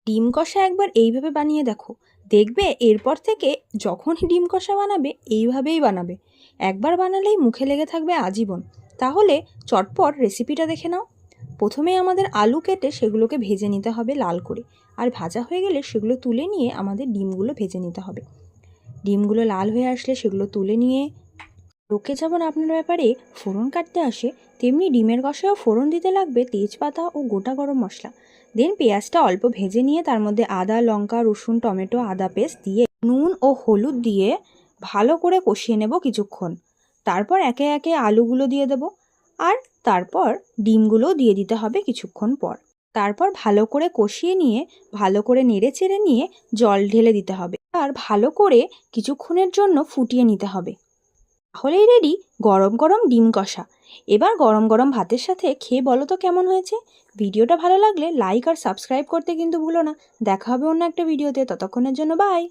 ডিম কষা একবার এইভাবে বানিয়ে দেখো, দেখবে এরপর থেকে যখনই ডিম কষা বানাবে এইভাবেই বানাবে। একবার বানালেই মুখে লেগে থাকবে আজীবন। তাহলে চটপট রেসিপিটা দেখে নাও। প্রথমেই আমাদের আলু কেটে সেগুলোকে ভেজে নিতে হবে লাল করে, আর ভাজা হয়ে গেলে সেগুলো তুলে নিয়ে আমাদের ডিমগুলো ভেজে নিতে হবে। ডিমগুলো লাল হয়ে আসলে সেগুলো তুলে নিয়ে, লোকে যেমন আপনার ব্যাপারে ফোড়ন কাটতে আসে, তেমনি ডিমের কষায়ও ফোড়ন দিতে লাগবে তেজপাতা ও গোটা গরম মশলা। দেন পেঁয়াজটা অল্প ভেজে নিয়ে তার মধ্যে আদা, লঙ্কা, রসুন, টমেটো, আদা পেস্ট দিয়ে নুন ও হলুদ দিয়ে ভালো করে কষিয়ে নেব কিছুক্ষণ। তারপর একে একে আলুগুলো দিয়ে দেব, আর তারপর ডিমগুলোও দিয়ে দিতে হবে কিছুক্ষণ পর। তারপর ভালো করে কষিয়ে নিয়ে ভালো করে নেড়ে চেড়ে নিয়ে জল ঢেলে দিতে হবে, আর ভালো করে কিছুক্ষণের জন্য ফুটিয়ে নিতে হবে। তাহলেই রেডি গরম গরম ডিম কষা। এবার গরম গরম ভাতের সাথে খেয়ে বলো তো কেমন হয়েছে। ভিডিওটা ভালো লাগলে লাইক আর সাবস্ক্রাইব করতে কিন্তু ভুলো না। দেখা হবে অন্য একটা ভিডিওতে, ততক্ষণের জন্য বাই।